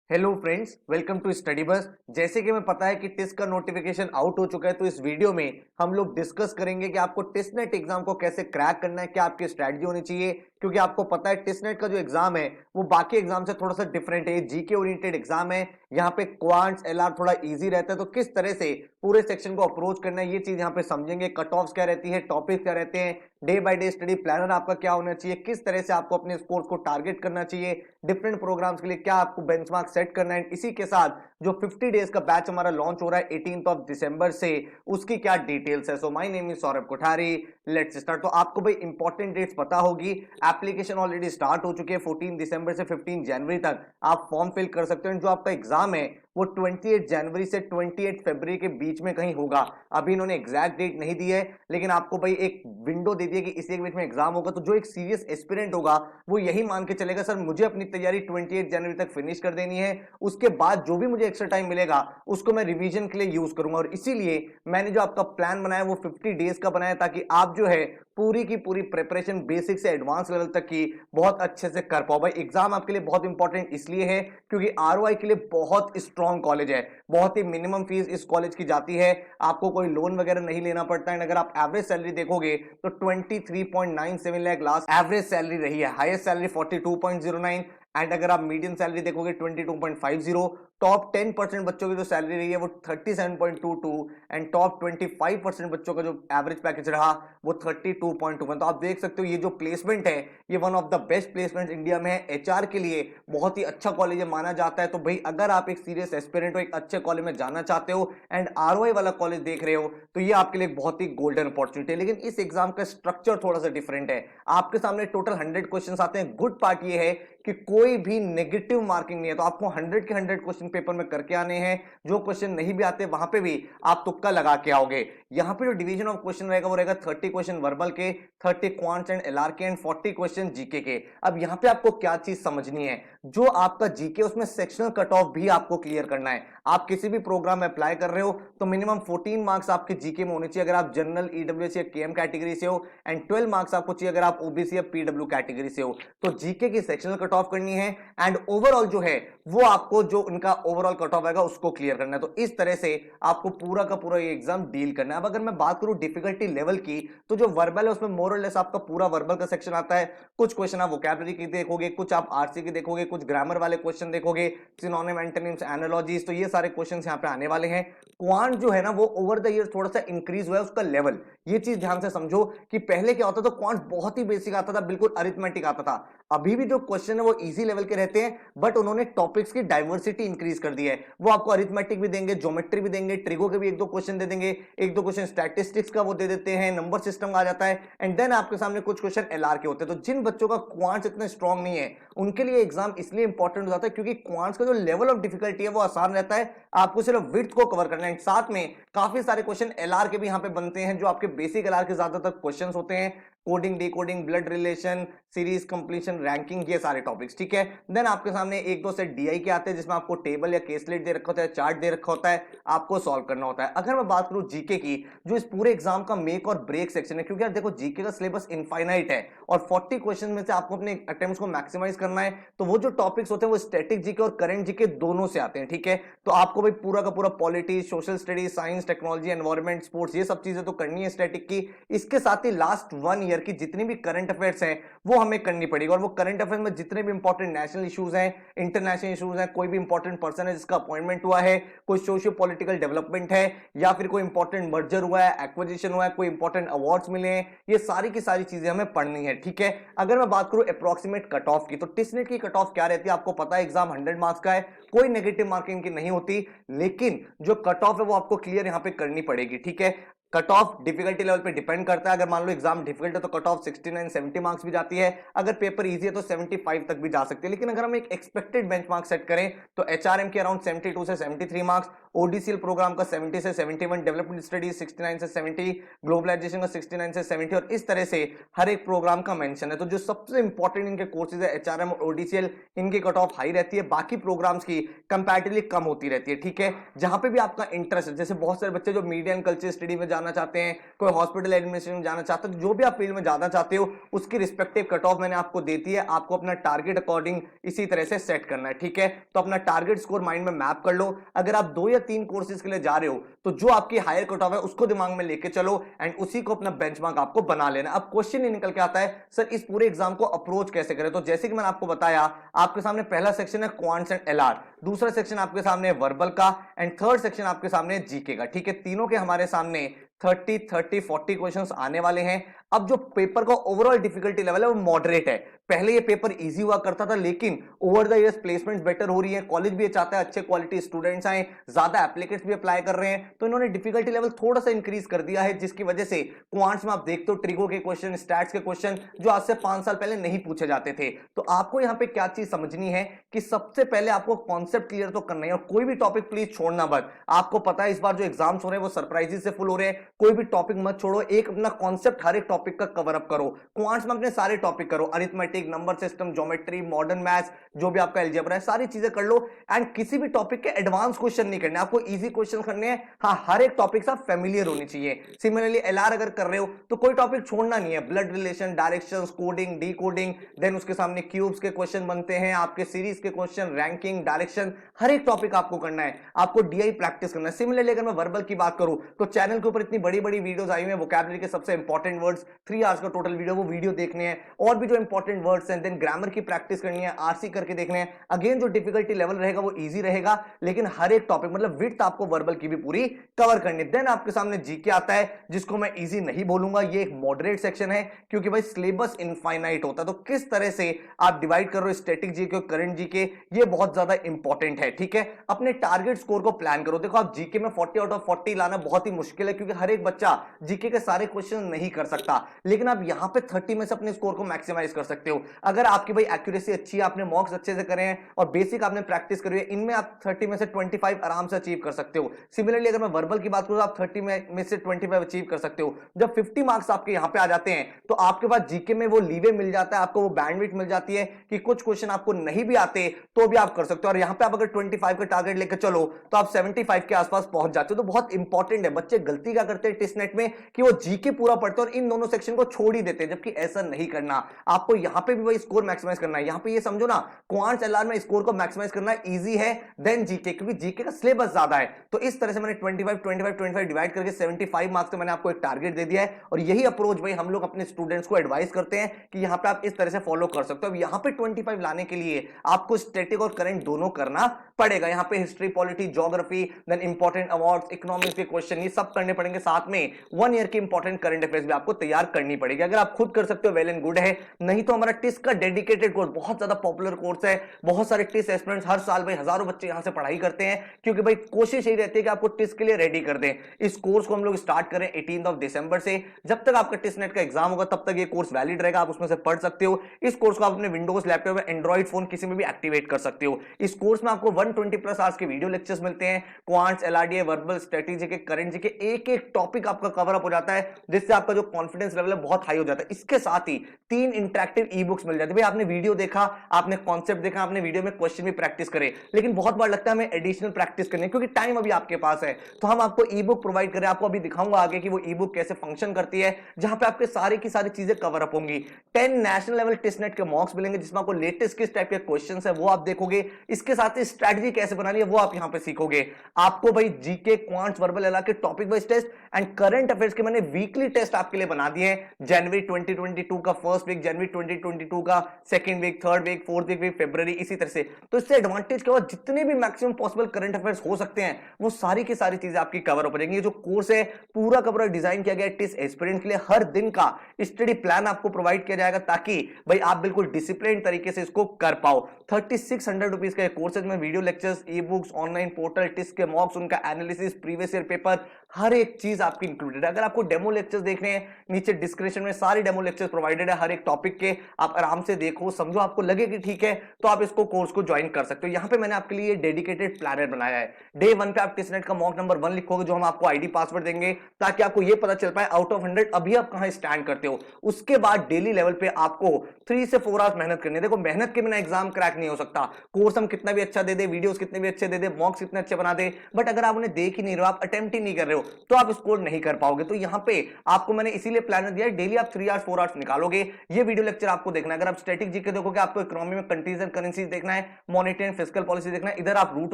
Hello friends, welcome to study bus. जैसे कि हमें पता है कि टेस्ट का नोटिफिकेशन आउट हो चुका है, तो इस वीडियो में हम लोग डिस्कस करेंगे कि आपको टेस्ट नेट एग्जाम को कैसे क्रैक करना है, क्या आपकी स्ट्रैटेजी होनी चाहिए। क्योंकि आपको पता है टेस्ट नेट का जो एग्जाम है वो बाकी एग्जाम से थोड़ा सा डिफरेंट है, जीके ओरिएंटेड एग्जाम है। यहाँ पे क्वांट्स एलआर थोड़ा इजी रहता है, तो किस तरह से पूरे सेक्शन को अप्रोच करना है ये चीज यहाँ पे समझेंगे। कट ऑफ्स क्या रहती है, टॉपिक क्या रहते हैं, day by day study planner आपका क्या होना चाहिए, किस तरह से आपको अपने स्कोर्स को टारगेट करना चाहिए, डिफरेंट प्रोग्राम्स के लिए क्या आपको बेंचमार्क सेट करना है। इसी के साथ जो 50 डेज का बैच हमारा लॉन्च हो रहा है 18th ऑफ दिसंबर से, उसकी क्या डिटेल्स है। So my name is Saurabh Kothari, let's start. तो आपको भाई इंपॉर्टेंट डेट्स पता होगी, एप्लीकेशन ऑलरेडी स्टार्ट हो चुकी है। 14 दिसंबर से 15 जनवरी तक आप फॉर्म फिल कर सकते हो। जो आपका एग्जाम है वो 28 जनवरी से 28 फरवरी के बीच में कहीं होगा। अभी इन्होंने एग्जैक्ट डेट नहीं दी है, लेकिन आपको भाई एक विंडो दे दी है कि इसी के बीच में एग्जाम होगा। तो जो एक सीरियस एस्पिरेंट होगा वो यही मान के चलेगा, सर मुझे अपनी तैयारी 28 जनवरी तक फिनिश कर देनी है, उसके बाद जो भी मुझे एक्स्ट्रा टाइम मिलेगा उसको मैं रिवीजन के लिए यूज करूंगा। और इसीलिए मैंने जो आपका प्लान बनाया वो 50 डेज का बनाया, ताकि आप जो है पूरी की पूरी प्रिपरेशन बेसिक से एडवांस लेवल तक की बहुत अच्छे से कर पाओ। भाई एग्जाम आपके लिए बहुत इंपॉर्टेंट इसलिए है क्योंकि आरओआई के लिए बहुत स्ट्रॉन्ग कॉलेज है, बहुत ही मिनिमम फीस इस कॉलेज की जाती है, आपको कोई लोन वगैरह नहीं लेना पड़ता है। अगर आप एवरेज सैलरी देखोगे तो 23.97 लाख लास्ट एवरेज सैलरी रही है, हाईएस्ट सैलरी 42.09, एंड अगर आप मीडियम सैलरी देखोगे 22.50। टॉप 10% बच्चों की जो सैलरी रही है वो 37.22, एंड टॉप 25% बच्चों का जो एवरेज पैकेज रहा वो 32.21। तो आप देख सकते हो ये जो प्लेसमेंट है ये one of the best placement India में है। एचआर के लिए बहुत ही अच्छा कॉलेज माना जाता है। तो भाई अगर आप एक सीरियस एस्पिरेंट हो, एक अच्छे कॉलेज में जाना चाहते हो एंड आरओआई वाला कॉलेज देख रहे हो, तो ये आपके लिए बहुत ही गोल्डन अपॉर्चुनिटी है। लेकिन इस एग्जाम का स्ट्रक्चर थोड़ा सा डिफरेंट है। आपके सामने टोटल 100 क्वेश्चन आते हैं। गुड पार्ट ये है कि कोई भी नेगेटिव मार्किंग नहीं है, तो आपको 100 के 100 क्वेश्चन पेपर में करके आने हैं। जो क्वेश्चन नहीं भी आते वहां पे भी आप तुक्का लगा के आओगे। यहां पे जो डिवीजन ऑफ क्वेश्चन रहेगा वो रहेगा 30 क्वेश्चन वर्बल के, 30 क्वांट्स एंड एलआर के, एंड 40 क्वेश्चन जीके के। अब यहां पे आपको क्या चीज समझनी है, जो आपका जीके उसमें सेक्शनल कट ऑफ भी आपको क्लियर करना है। आप किसी भी प्रोग्राम में अप्लाई कर रहे हो तो मिनिमम 14 मार्क्स आपके जीके में होने चाहिए अगर आप जनरल, ईडब्ल्यूएस या केएम कैटेगरी से हो, एंड 12 मार्क्स आपको चाहिए अगर आप ओबीसी या पीडब्ल्यू कैटेगरी से हो। तो जीके की सेक्शनल कट ऑफ करनी है, एंड ओवरऑल जो है वो आपको जो उनका ओवरऑल कट ऑफ आएगा उसको क्लियर करना है। तो इस तरह से आपको पूरा का पूरा ये एग्जाम डील करना है। अब अगर मैं बात करूं डिफिकल्टी लेवल की, तो जो वर्बल है उसमें मोर और लेस आपका पूरा वर्बल का सेक्शन आता है। कुछ क्वेश्चन आप वोकैबुलरी की देखोगे, कुछ आप आरसी की देखोगे, कुछ ग्रामर वाले क्वेश्चन देखोगे, सिनोनिम, एंटोनिम्स, एनालॉजीज, तो ये सारे क्वेश्चन यहां पे आने वाले हैं। क्वांट जो है ना वो ओवर द ईयर थोड़ा सा इंक्रीज हुआ है उसका लेवल। ये चीज ध्यान से समझो कि पहले क्या होता था, क्वांट बहुत ही बेसिक आता था, बिल्कुल अरिथमेटिक आता था। अभी भी जो क्वेश्चन है वो इजी लेवल के रहते हैं, बट उन्होंने टॉपिक्स की डाइवर्सिटी इंक्रीज कर दी है। वो आपको अरिथमेटिक भी देंगे, ज्योमेट्री भी देंगे, ट्रिगो के भी एक दो क्वेश्चन दे देंगे, एक दो क्वेश्चन स्टैटिस्टिक्स का वो दे देते हैं, नंबर सिस्टम आ जाता है, एंड देन आपके सामने कुछ क्वेश्चन एलआर के होते हैं। तो जिन बच्चों का क्वांट्स इतने स्ट्रांग नहीं है उनके लिए एग्जाम इसलिए इंपॉर्टेंट हो जाता है क्योंकि क्वांट्स का जो लेवल ऑफ डिफिकल्टी है वो आसान रहता है, आपको सिर्फ विड्थ को कवर करना है। साथ में काफी सारे क्वेश्चन एलआर के भी यहां पे बनते हैं, जो आपके बेसिक एलआर के ज्यादातर क्वेश्चंस होते हैं। Coding, decoding, blood relation, series completion, ranking, ये सारे टॉपिक्स, ठीक है। देन आपके सामने एक दो सेट डीआई के आते हैं जिसमें आपको टेबल या केसलेट दे रखा होता है, चार्ट दे रखा होता है, आपको सॉल्व करना होता है। अगर मैं बात करूं जीके की, जो इस पूरे एग्जाम का मेक और ब्रेक सेक्शन है, क्योंकि यार देखो जीके का सिलेबस इनफाइनाइट है और 40 क्वेश्चन में से आपको अपने अटेम्प्ट्स को मैक्सिमाइज करना है। तो वो जो टॉपिक्स होते हैं वो स्टैटिक जीके और करंट जीके दोनों से आते हैं, ठीक है। तो आपको भाई पूरा का पूरा polity, social studies, science, technology, environment, sports, ये सब चीजें तो करनी है स्टैटिक की। इसके साथ ही लास्ट 1 ईयर की जितनी भी करंट अफेयर्स हैं वो हमें करनी पड़ेगी, और वो करंट अफेयर्स में जितने भी इंपॉर्टेंट नेशनल इश्यूज हैं, इंटरनेशनल इश्यूज हैं, कोई भी इंपॉर्टेंट पर्सन है जिसका अपॉइंटमेंट हुआ है, कोई सोशियो पॉलिटिकल डेवलपमेंट है, या फिर कोई इंपॉर्टेंट मर्जर हुआ है, एक्विजिशन हुआ है, कोई इंपॉर्टेंट अवार्ड्स मिले हैं, ये सारी की सारी चीजें हमें पढ़नी है, ठीक है। अगर मैं बात करूं अप्रोक्सीमेट कट ऑफ की, तो टिसनेट की कट ऑफ क्या रहती है आपको पता है, एग्जाम 100 मार्क्स का है, कोई नेगेटिव मार्किंग की नहीं होती, लेकिन जो कट ऑफ है वो आपको क्लियर यहां पे करनी पड़ेगी, ठीक है। कट ऑफ डिफिकल्टी लेवल पे डिपेंड करता है। अगर मान लो एग्जाम डिफिकल्ट है तो कट ऑफ 69 70 मार्क्स भी जाती है, अगर पेपर इजी है तो 75 तक भी जा सकती है। लेकिन अगर हम एक एक्सपेक्टेड बेंचमार्क सेट करें तो एचआरएम के अराउंड 72 से 73 मार्क्स, ओडीसीएल प्रोग्राम का 70 से 71, डेवलपमेंट स्टडीज 69 से 70, ग्लोबलाइजेशन का 69 से 70, और इस तरह से हर एक प्रोग्राम का मेंशन है। तो जो सबसे इंपॉर्टेंट इनके कोर्सेज है एचआरएम और ओडीसीएल, इनकी कट ऑफ हाई रहती है, बाकी प्रोग्राम्स की कंपैरेटिवली कम होती रहती है, ठीक है। जहां पे भी आपका इंटरेस्ट है, जैसे बहुत सारे बच्चे जो मीडिया एंड कल्चर स्टडी में जाना चाहते हैं, कोई हॉस्पिटल एडमिनिस्ट्रेशन में जाना चाहते हो, जो भी आप फील्ड में जाना चाहते हो उसकी रिस्पेक्टिव कट ऑफ मैंने आपको देती है। आपको अपना टारगेट अकॉर्डिंग इसी तरह से सेट करना है, ठीक है। तो अपना टारगेट स्कोर माइंड में मैप कर लो। अगर आप 2 या 3 कोर्सेज के लिए जा रहे हो तो जो आपकी हायर कट ऑफ है उसको दिमाग में लेके चलो एंड उसी को अपना बेंचमार्क आपको बना लेना। अब क्वेश्चन ही निकल के आता है सर इस पूरे एग्जाम को अप्रोच कैसे करें। तो जैसे कि मैंने आपको बताया, आपके सामने पहला सेक्शन है क्वांट्स एंड एलआर, दूसरा सेक्शन आपके सामने है वर्बल का एंड थर्ड सेक्शन आपके सामने है जीके का, ठीक है। तीनों के हमारे सामने 30-40 क्वेश्चंस आने वाले हैं। अब जो पेपर का ओवरऑल डिफिकल्टी लेवल है वो मॉडरेट है। पहले ये पेपर इजी हुआ करता था, लेकिन over the years placements better हो रही है, कॉलेज भी ये चाहता है अच्छे क्वालिटी स्टूडेंट्स आए, ज्यादा एप्लीकेंट्स भी अप्लाई कर रहे हैं, तो इन्होंने डिफिकल्टी लेवल थोड़ा सा इंक्रीज कर दिया है, जिसकी वजह से क्वांट्स में आप देखते हो ट्रिगो के क्वेश्चन, स्टैट्स के क्वेश्चन जो आज से 5 साल पहले नहीं पूछे जाते थे। तो आपको यहां पे क्या चीज समझनी है कि सबसे पहले आपको कॉन्सेप्ट क्लियर तो करना है और कोई भी टॉपिक प्लीज छोड़ना मत। आपको पता है इस बार जो एग्जाम्स हो रहे हैं वो सरप्राइजेस से फुल हो रहे हैं, कोई भी टॉपिक मत छोड़ो, एक अपना कॉन्सेप्ट हर एक टॉपिक का कवर अप करो। क्वांट्स में अपने सारे टॉपिक करो, arithmetic, number system, geometry, modern maths, जो भी आपका अलजेब्रा है, सारी चीजें कर लो एंड किसी भी टॉपिक के एडवांस क्वेश्चन नहीं करने, आपको इजी क्वेश्चन करने हैं। हाँ, हर एक टॉपिक से आप फेमिलियर होनी चाहिए। सिमिलरली एलआर अगर कर रहे हो तो कोई टॉपिक छोड़ना नहीं है, blood relation, directions, coding, decoding, then उसके सामने क्यूब्स के क्वेश्चन बनते हैं, आपके सीरीज के क्वेश्चन, रैंकिंग, डायरेक्शन, हर एक टॉपिक आपको करना है, आपको डीआई प्रैक्टिस करना है। सिमिलरली अगर मैं वर्बल की बात करूं तो चैनल के ऊपर इतनी बड़ी बड़ी वीडियोस आई हुई हैं, वोकैबुलरी के सबसे इंपॉर्टेंट वर्ड्स, 3 आवर्स का टोटल वीडियो, वो वीडियो देखने हैं, और भी जो इंपॉर्टेंट वर्ड्स हैं, देन ग्रामर की प्रैक्टिस करनी है, आरसी करके देखने हैं। अगेन जो डिफिकल्टी लेवल रहेगा वो इजी रहेगा, लेकिन हर एक टॉपिक मतलब विड्थ आपको वर्बल की भी पूरी कवर करनी है। देन आपके सामने जीके आता है, जिसको मैं इजी नहीं बोलूंगा, ये एक मॉडरेट सेक्शन है, क्योंकि भाई सिलेबस इनफाइनाइट होता है, तो किस तरह से आप डिवाइड कर रहे हो स्टैटिक जीके और करंट जीके, ये बहुत ज्यादा इंपॉर्टेंट है, ठीक है। अपने टारगेट स्कोर को प्लान करो। देखो आप जीके में 40 आउट ऑफ 40 लाना बहुत ही मुश्किल है, क्योंकि हर एक बच्चा जीके के सारे क्वेश्चन नहीं कर सकता, लेकिन आप यहां पे 30 में से अपने स्कोर को मैक्सिमाइज कर सकते हो। अगर आपकी भाई एक्यूरेसी अच्छी है, आपने मॉक्स अच्छे से करे हैं और बेसिक आपने प्रैक्टिस करी है, इनमें आप 30 में से 25 आराम से अचीव कर सकते हो। सिमिलरली अगर मैं वर्बल की बात करूं तो आप 30 में से 25 अचीव कर सकते हो। जब 50 मार्क्स आपके यहां पे आ जाते हैं तो आपके पास जीके में वो लीवे मिल जाता है, आपको वो बैंडविड्थ मिल जाती है कि कुछ क्वेश्चन आपको नहीं भी आते तो भी आप कर सकते हो। और यहां पे आप अगर 25 का टारगेट लेकर चलो तो आप 75 के आसपास पहुंच जाते हो। तो बहुत इंपॉर्टेंट है। बच्चे गलती क्या करते हैं टेस्ट नेट में कि वो जीके पूरा पढ़ते हैं और इन दोनों सेक्शन को छोड़ ही देते हैं, जबकि ऐसा नहीं करना। आपको यहां पे भी वही स्कोर मैक्सिमाइज करना है। यहां पे ये समझो ना, क्वांट्स एलआर में स्कोर को मैक्सिमाइज करना इजी है देन जीके, क्योंकि जीके का सिलेबस ज्यादा है। तो इस तरह से मैंने 25 डिवाइड करके 75 मार्क्स का मैंने आपको एक टारगेट दे दिया है, और यही अप्रोच भाई हम लोग अपने स्टूडेंट्स को एडवाइस करते हैं कि यहां पे आप इस तरह से फॉलो कर सकते हो। अब यहां पे 25 लाने के लिए आपको स्टैटिक और करंट दोनों करना पड़ेगा। यहां पे history, polity, geography, then important awards, economics के क्वेश्चन, ये सब करने पड़ेंगे। साथ में 1 ईयर की इंपॉर्टेंट करंट अफेयर्स भी आपको तैयार करनी पड़ेगी। अगर आप खुद कर सकते हो वेल एंड गुड है, नहीं तो हमारा टिस का डेडिकेटेड कोर्स बहुत ज्यादा पॉपुलर कोर्स है। बहुत सारे टिस एस्पिरेंट्स हर साल भाई हजारों बच्चे यहां से पढ़ाई करते हैं, क्योंकि भाई कोशिश यही रहती है कि आपको टिस के लिए रेडी कर दें। इस कोर्स को हम लोग स्टार्ट करें 18 दिसंबर से। जब तक आपका टिस नेट का एग्जाम होगा तब तक ये कोर्स वैलिड रहेगा, आप उसमें से पढ़ सकते हो। इस कोर्स को आप अपने विंडोज लैपटॉप में, एंड्रॉइड फोन किसी में भी एक्टिवेट कर सकते हो। इस कोर्स में आपको 120 प्लस आवर्स के वीडियो लेक्चर्स मिलते हैं। क्वांट्स, एलआरडीए, वर्बल, स्ट्रेटेजी के, करंट जी के एक एक टॉपिक आपका कवर अप हो जाता है, जिससे आपका जो कॉन्फिडेंस लेवल है बहुत हाई हो जाता है। इसके साथ ही 3 इंटरेक्टिव ई बुक्स मिल जाती है। भाई आपने वीडियो देखा, आपने कॉन्सेप्ट देखा, आपने वीडियो में क्वेश्चन भी प्रैक्टिस करे, लेकिन बहुत बार लगता है हमें एडिशनल प्रैक्टिस करनी है क्योंकि टाइम अभी आपके पास है, तो हम आपको ई बुक प्रोवाइड करें। आपको अभी दिखाऊंगा आगे कि वो ई बुक कैसे फंक्शन करती है, जहां पे आपके सारी की सारी चीजें कवर अप होंगी। 10 नेशनल लेवल टेस्ट नेट के मॉक्स मिलेंगे, जिसमें आपको लेटेस्ट किस टाइप के क्वेश्चन है वो आप देखोगे। इसके साथ ही स्ट्रेटजी कैसे बनानी है वो आप यहां पे सीखोगे। आपको भाई जीके, क्वांट्स, वर्बल, एलआर के topic wise test and current affairs के मैंने वीकली टेस्ट आपके लिए बना दिए हैं। जनवरी 2022 का फर्स्ट वीक, जनवरी 2022 का second week, third week, fourth week, फरवरी, इसी तरह से। तो इससे एडवांटेज क्या हुआ, जितने भी मैक्सिमम पॉसिबल करंट अफेयर्स हो सकते हैं वो सारी की सारी चीजें आपकी कवर हो जाएंगी। ये जो कोर्स है पूरा का पूरा डिजाइन किया गया है टिस एस्पिरेंट के लिए। हर दिन का स्टडी प्लान आपको प्रोवाइड किया जाएगा, ताकि भाई आप बिल्कुल डिसिप्लिन तरीके से इसको कर पाओ। 3600 रुपीज का कोर्स में video lectures, e books, online portal, TISS के मॉक्स, उनका एनालिसिस, प्रीवियस ईयर पेपर, हर एक चीज आपकी इंक्लूडेड है। अगर आपको डेमो लेक्चर्स देखने हैं, नीचे डिस्क्रिप्शन में सारी डेमो लेक्चर्स प्रोवाइडेड है हर एक टॉपिक के। आप आराम से देखो, समझो, आपको लगे कि ठीक है तो आप इसको कोर्स को ज्वाइन कर सकते हो। यहां पे मैंने आपके लिए डेडिकेटेड प्लानर बनाया है। डे 1 पे आप टिसनेट का मॉक नंबर 1 लिखोगे, जो हम आपको आईडी पासवर्ड देंगे, ताकि आपको ये पता चल पाए आउट ऑफ 100 अभी आप कहां स्टैंड करते हो। उसके बाद डेली लेवल पे आपको 3 से 4 आवर्स मेहनत करनी है। देखो मेहनत के बिना एग्जाम क्रैक नहीं हो सकता। कोर्स हम कितना भी अच्छा दे दे, वीडियोस कितने भी अच्छे दे दे, मॉक्स कितने अच्छे बना दे, बट अगर आप उन्हें देख ही नहीं रहे हो, आप अटेम्प्ट ही नहीं कर रहे रहे हो तो आप स्कोर नहीं कर पाओगे। तो यहाँ पे आपको मैंने इसीलिए प्लानर दिया है, डेली आप 3 आवर्स 4 आवर्स निकालोगे, ये वीडियो लेक्चर आपको देखना है। अगर आप स्टैटिक जीके देखोगे, आपको इकोनॉमी में कंट्रीज एंड करेंसीज देखना है, मॉनेटरी एंड फिस्कल पॉलिसी देखना है, इधर आप रूट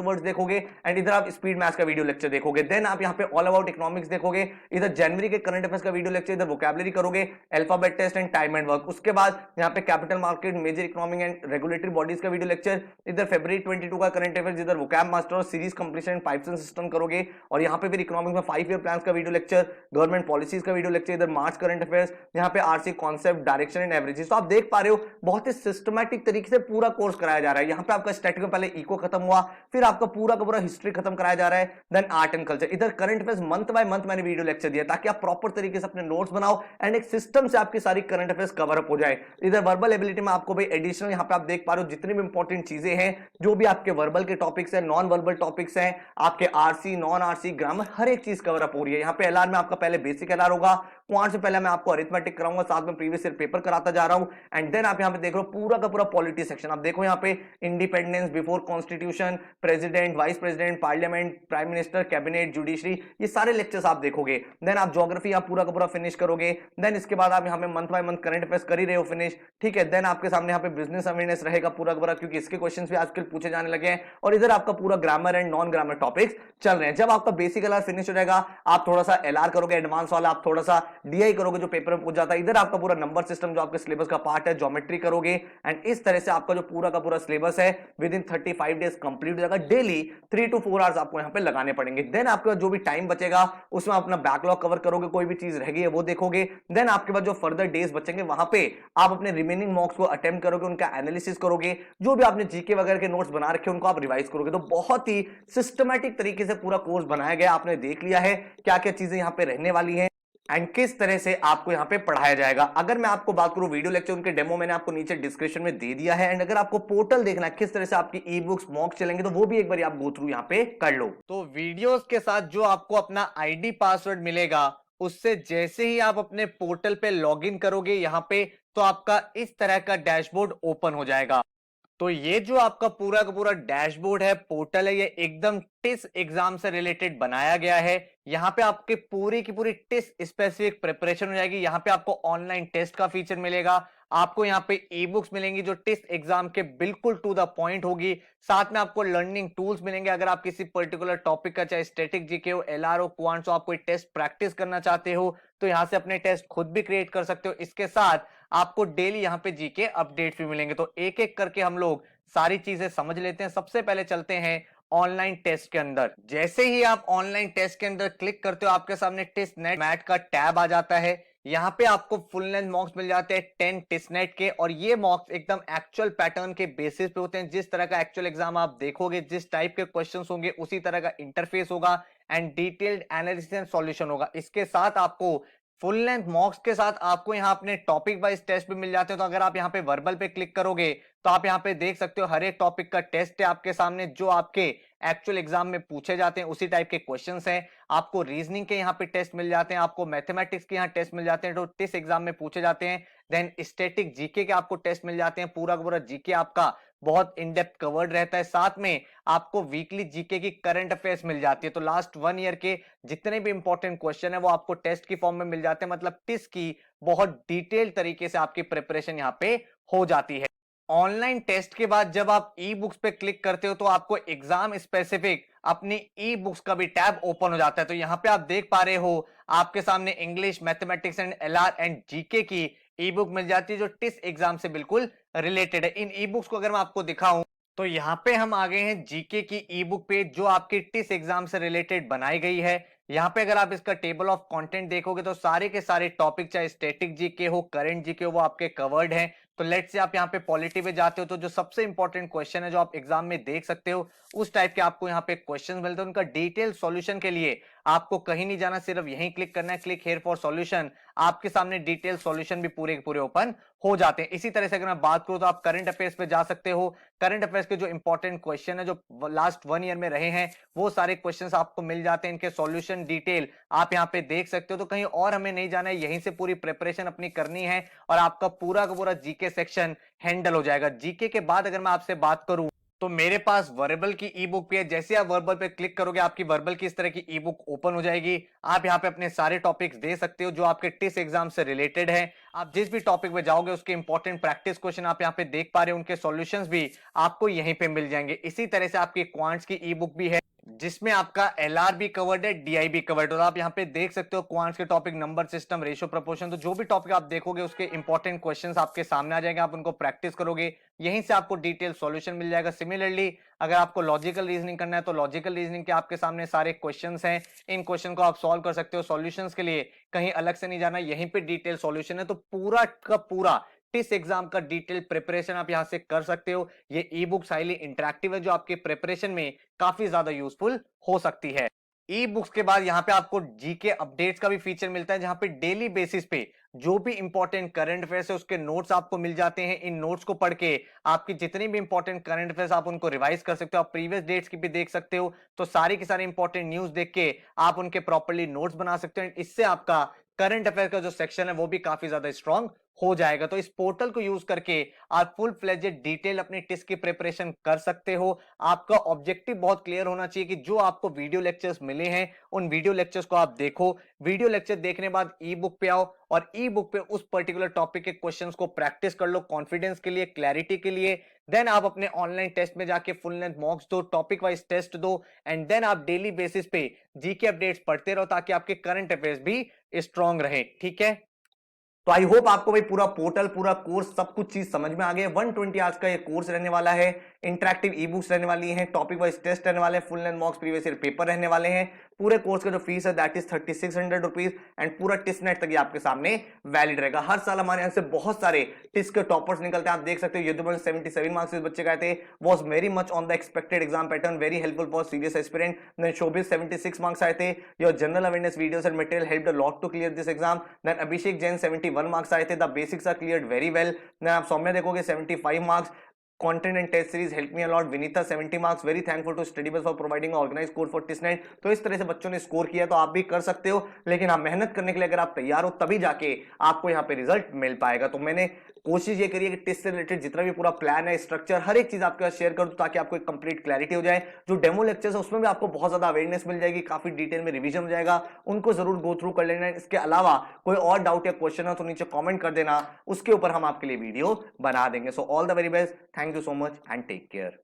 वर्ड्स देखोगे एंड इधर आप स्पीड मैथ्स का वीडियो लेक्चर देखोगे। देन आप यहाँ पे ऑल अबाउट इकोनॉमिक्स देखोगे, इधर जनवरी के करंट अफेयर्स का वीडियो लेक्चर, इधर वोकैबुलरी करोगे, alphabet test and time and work. उसके बाद यहाँ पे capital market, major economic and regulatory bodies का वीडियो लेक्चर, इधर फरवरी 22 का करंट अफेयर्स, इधर वोकैब मास्टर और series completion and pipes and cistern करोगे। और यहाँ पे फिर इकोनॉमिक में 5 ईयर प्लान्स का वीडियो लेक्चर, गवर्नमेंट पॉलिसीज का वीडियो लेक्चर, इधर मार्च करंट अफेयर्स, यहाँ पे RC concept, direction and averages. तो आप देख पा रहे हो बहुत ही सिस्टमैटिक तरीके से पूरा कोर्स कराया जा रहा है। यहाँ पे आपका स्टैटिक में पहले इको खत्म हुआ, फिर आपका पूरा का पूरा हिस्ट्री खत्म कराया जा रहा है, देन आर्ट एंड कल्चर। इधर current affairs month by month मैंने वीडियो लेक्चर दिया ताकि आप प्रॉपर तरीके से अपने नोट्स बनाओ एंड एक सिस्टम से आपकी सारी करंट अफेयर्स कवर अप हो जाए। इधर वर्बल एबिलिटी में आपको भाई एडिशनल यहाँ पे आप देख पा रहे हो जितनी भी इंपॉर्टेंट चीजें हैं, जो भी आपके वर्बल के टॉपिक्स हैं, नॉन वर्बल टॉपिक्स हैं, आपके आरसी नॉन आरसी ग्रामर, हर एक चीज कवर अप हो रही है। यहाँ पे एलआर में आपका पहले बेसिक एलआर होगा, क्वांट से पहले मैं आपको अरिथमेटिक कराऊंगा, साथ में प्रीवियस ईयर पेपर कराता जा रहा हूं। एंड देन आप यहाँ पे देख रहे हो पूरा का पूरा पॉलिटी सेक्शन। आप देखो यहाँ पे independence, before constitution, president, vice president, parliament, prime minister, cabinet, judiciary, ये सारे लेक्चर्स आप देखोगे। देन आप ज्योग्राफी आप पूरा का पूरा फिनिश करोगे। देन इसके बाद आप यहाँ पे month by month current affairs कर ही रहे हो फिनिश, ठीक है। देन आपके सामने यहाँ पे बिजनेस अवेयरनेस रहेगा पूरा का पूरा, क्योंकि इसके क्वेश्चंस भी आजकल पूछे जाने लगे हैं। और इधर आपका पूरा grammar and non grammar topics चल रहे हैं। जब आपका बेसिक एलआर फिनिश हो जाएगा, आप थोड़ा सा एलआर करोगे, एडवांस वाला आप थोड़ा सा डीआई करोगे जो पेपर में पूछ जाता है। इधर आपका पूरा नंबर सिस्टम जो आपके सिलेबस का पार्ट है, ज्योमेट्री करोगे। एंड इस तरह से आपका जो पूरा का पूरा सिलेबस है विद इन 35 डेज कंप्लीट हो जाएगा। डेली 3 to 4 आवर्स आपको यहाँ पे लगाने पड़ेंगे। देन आपका जो भी टाइम बचेगा उसमें अपना बैकलॉग कवर करोगे, कोई भी चीज रह गई है वो देखोगे। देन आपके बाद जो फर्दर डेज बचेंगे वहां पे आप अपने रिमेनिंग मॉक्स को अटेम्प्ट करोगे, उनका एनालिसिस करोगे, जो भी आपने जीके वगैरह के नोट्स बना रखे उनको आप रिवाइज करोगे। तो बहुत ही सिस्टमैटिक तरीके से पूरा कोर्स बनाया गया। आपने देख लिया है क्या क्या चीजें यहाँ पे रहने वाली हैं एंड किस तरह से आपको यहां पे पढ़ाया जाएगा। अगर मैं आपको बात करूं वीडियो लेक्चर, उनके डेमो मैंने आपको नीचे डिस्क्रिप्शन में दे दिया है। एंड अगर आपको पोर्टल देखना है किस तरह से आपकी ई बुक्स मॉक चलेंगे, तो वो भी एक बार आप गो थ्रू यहां पे कर लो। तो वीडियोस के साथ जो आपको अपना आईडी पासवर्ड मिलेगा, उससे जैसे ही आप अपने पोर्टल पे लॉगिन करोगे यहां पे, तो आपका इस तरह का डैशबोर्ड ओपन हो जाएगा। तो ये जो आपका पूरा का पूरा डैशबोर्ड है, पोर्टल है, ये एकदम टिस एग्जाम से रिलेटेड बनाया गया है। यहाँ पे आपके पूरी की पूरी टिस स्पेसिफिक प्रिपरेशन हो जाएगी। यहाँ पे आपको ऑनलाइन टेस्ट का फीचर मिलेगा, आपको यहाँ पे ई बुक्स मिलेंगी जो टिस एग्जाम के बिल्कुल टू द पॉइंट होगी। साथ में आपको लर्निंग टूल्स मिलेंगे। अगर आप किसी पर्टिकुलर टॉपिक का, चाहे स्टैटिक जीके हो, एलआर हो, क्वांट्स हो, आप कोई टेस्ट प्रैक्टिस करना चाहते हो तो यहाँ से अपने टेस्ट खुद भी क्रिएट कर सकते हो। इसके साथ आपको डेली यहाँ पे जीके अपडेट भी मिलेंगे। तो एक एक करके हम लोग सारी चीजें समझ लेते हैं। सबसे पहले चलते हैं ऑनलाइन टेस्ट के अंदर। जैसे ही आप ऑनलाइन टेस्ट के अंदर क्लिक करते हो, आपके सामने टेस्ट नेट मैट का टैब आ जाता है। यहाँ पे आपको फुल लेंथ मॉक्स मिल जाते हैं 10 टेस्ट नेट के, और ये मॉक्स एकदम एक्चुअल पैटर्न के बेसिस पे होते हैं। जिस तरह का एक्चुअल एग्जाम आप देखोगे, जिस टाइप के क्वेश्चंस होंगे, उसी तरह का इंटरफेस होगा and detailed analysis and solution होगा। इसके साथ आपको फुल लेंथ मॉक्स के साथ आपको यहाँ अपने टॉपिक वाइज टेस्ट भी मिल जाते हैं। तो अगर आप यहाँ पे वर्बल पे क्लिक करोगे तो आप यहाँ पे देख सकते हो हर एक टॉपिक का टेस्ट है आपके सामने, जो आपके एक्चुअल एग्जाम में पूछे जाते हैं उसी टाइप के क्वेश्चंस हैं। आपको रीजनिंग के यहाँ पे टेस्ट मिल जाते हैं, आपको मैथमेटिक्स के यहाँ टेस्ट मिल जाते हैं जो टिस एग्जाम में पूछे जाते हैं। देन स्टैटिक जीके के आपको टेस्ट मिल जाते हैं, पूरा का पूरा जीके आपका बहुत इन डेप्थ कवर्ड रहता है। साथ में आपको वीकली जीके की करंट अफेयर्स मिल जाती है। तो लास्ट 1 ईयर के जितने भी इंपॉर्टेंट क्वेश्चन है वो आपको टेस्ट की फॉर्म में मिल जाते हैं। मतलब टिस की बहुत डिटेल तरीके से आपकी प्रिपरेशन यहाँ पे हो जाती है। ऑनलाइन टेस्ट के बाद जब आप ई बुक्स पे क्लिक करते हो तो आपको एग्जाम स्पेसिफिक अपनी ई बुक्स का भी टैब ओपन हो जाता है। तो यहाँ पे आप देख पा रहे हो आपके सामने English, mathematics and LR and GK की ई बुक मिल जाती है जो टिस एग्जाम से बिल्कुल रिलेटेड है। इन ई बुक्स को अगर मैं आपको दिखाऊं तो यहाँ पे हम आ गए हैं जीके की ई बुक पे, जो आपकी टिस एग्जाम से रिलेटेड बनाई गई है। यहाँ पे अगर आप इसका टेबल ऑफ कंटेंट देखोगे तो सारे के सारे टॉपिक, चाहे स्टैटिक जीके हो, करंट जीके हो, वो आपके कवर्ड हैं। तो लेट्स से आप यहाँ पे पॉलिटी पे जाते हो तो जो सबसे इंपॉर्टेंट क्वेश्चन है जो आप एग्जाम में देख सकते हो, उस टाइप के आपको यहाँ पे क्वेश्चन मिलते हैं। उनका डिटेल सॉल्यूशन के लिए आपको कहीं नहीं जाना, सिर्फ यहीं क्लिक करना है, क्लिक हियर फॉर सॉल्यूशन। आपके सामने डिटेल सॉल्यूशन भी पूरे के पूरे ओपन हो जाते हैं। इसी तरह से अगर मैं बात करूं तो आप करंट अफेयर्स पे जा सकते हो। करंट अफेयर्स के जो इंपॉर्टेंट क्वेश्चन है जो लास्ट 1 ईयर में रहे हैं, वो सारे क्वेश्चंस आपको मिल जाते हैं। इनके सॉल्यूशन डिटेल आप यहाँ पे देख सकते हो। तो कहीं और हमें नहीं जाना है, यहीं से पूरी प्रिपरेशन अपनी करनी है और आपका पूरा का पूरा जीके सेक्शन हैंडल हो जाएगा। जीके के बाद अगर मैं आपसे बात करूं तो मेरे पास वर्बल की ई बुक भी है। जैसे आप वर्बल पे क्लिक करोगे आपकी वर्बल की इस तरह की ई बुक ओपन हो जाएगी। आप यहाँ पे अपने सारे टॉपिक्स दे सकते हो जो आपके टिस एग्जाम से रिलेटेड है। आप जिस भी टॉपिक पे जाओगे उसके इंपॉर्टेंट प्रैक्टिस क्वेश्चन आप यहाँ पे देख पा रहे हो, उनके सॉल्यूशंस भी आपको यहीं पे मिल जाएंगे। इसी तरह से आपकी क्वांट्स की ई बुक भी है जिसमें आपका एलआर भी कवर्ड है, डीआई भी कवर्ड है। और आप यहाँ पे देख सकते हो क्वांट्स के topic number system, ratio, proportion. तो जो भी टॉपिक आप देखोगे उसके इंपॉर्टेंट क्वेश्चंस आपके सामने आ जाएंगे, आप उनको प्रैक्टिस करोगे, यहीं से आपको डिटेल सॉल्यूशन मिल जाएगा। सिमिलरली अगर आपको लॉजिकल रीजनिंग करना है तो लॉजिकल रीजनिंग के आपके सामने सारे क्वेश्चंस हैं, इन क्वेश्चन को आप सॉल्व कर सकते हो। सॉल्यूशंस के लिए कहीं अलग से नहीं जाना, यहीं पे डिटेल सॉल्यूशन है। तो पूरा का पूरा टिस एग्जाम का डिटेल प्रिपरेशन आप यहां से कर सकते हो। ये ई बुक्स हाईली इंटरेक्टिव है जो आपके प्रिपरेशन में काफी ज्यादा यूजफुल हो सकती है। ई बुक्स के बाद यहाँ पे आपको जीके अपडेट्स का भी फीचर मिलता है जहां पे डेली बेसिस पे जो भी इंपॉर्टेंट करंट अफेयर्स है उसके नोट्स आपको मिल जाते हैं। इन नोट्स को पढ़ के आपकी जितनी भी इंपॉर्टेंट करंट अफेयर्स आप उनको रिवाइज कर सकते हो, आप प्रीवियस डेट्स की भी देख सकते हो। तो सारी की सारी इंपॉर्टेंट न्यूज देख के आप उनके प्रॉपर्ली नोट्स बना सकते हो। इससे आपका करंट अफेयर का जो सेक्शन है वो भी काफी ज्यादा स्ट्रांग हो जाएगा। तो इस पोर्टल को यूज करके आप फुल फ्लेजेड डिटेल अपनी टिस्ट की प्रिपरेशन कर सकते हो। आपका ऑब्जेक्टिव बहुत क्लियर होना चाहिए कि जो आपको वीडियो लेक्चर्स मिले हैं उन वीडियो लेक्चर्स को आप देखो, वीडियो लेक्चर देखने बाद ई बुक पे आओ और ई बुक पे उस पर्टिकुलर टॉपिक के क्वेश्चंस को प्रैक्टिस कर लो कॉन्फिडेंस के लिए, क्लैरिटी के लिए। देन आप अपने ऑनलाइन टेस्ट में जाके फुल लेंथ मॉक्स दो, टॉपिक वाइज टेस्ट दो, एंड देन आप डेली बेसिस पे जीके अपडेट्स पढ़ते रहो ताकि आपके करंट अफेयर्स भी स्ट्रांग रहे। ठीक है, तो आई होप आपको भाई पूरा पोर्टल, पूरा कोर्स, सब कुछ चीज समझ में आ गया। 120 आवर्स का ये कोर्स रहने वाला है, इंटरेक्टिव ई बुक्स रहने वाली हैं, टॉपिक वाइज टेस्ट रहने वाले हैं, full length मॉक्स previous year paper रहने वाले हैं। पूरे कोर्स का जो फीस है दैट इज 3600 रुपीज एंड पूरा टिस्ट नेट तक ये आपके सामने वैलिड रहेगा। हर साल हमारे यहाँ से बहुत सारे टिस्ट के टॉपर्स निकलते हैं, आप देख सकते हो। युद्धबल 77 मार्क्स इस बच्चे का थे, was very much on the expected exam pattern, very helpful for serious aspirant. Then Shobhit 76 marks आए थे, your general awareness videos and material helped a lot to clear this exam. Then Abhishek Jain 71 marks आए थे, the basics are cleared very well. Then आप सौम्य देखोगे 75 marks, content and test series helped me a lot. Vinita 70 marks, very thankful to StudyBus for providing an organized course for TISNET। तो इस तरह से बच्चों ने स्कोर किया, तो आप भी कर सकते हो, लेकिन आप मेहनत करने के लिए अगर आप तैयार हो तभी जाके आपको यहाँ पे रिजल्ट मिल पाएगा। तो मैंने कोशिश ये करी है कि टिस्ट से रिलेटेड जितना भी पूरा प्लान है, स्ट्रक्चर, हर एक चीज आपके साथ शेयर कर दूं ताकि आपको एक कंप्लीट क्लैरिटी हो जाए। जो डेमो लेक्चर्स है उसमें भी आपको बहुत ज्यादा अवेयरनेस मिल जाएगी, काफी डिटेल में रिवीजन हो जाएगा, उनको जरूर गो थ्रू कर लेना। इसके अलावा कोई और डाउट या क्वेश्चन है तो नीचे कॉमेंट कर देना, उसके ऊपर हम आपके लिए वीडियो बना देंगे। So all the very best, thank you so much and take care.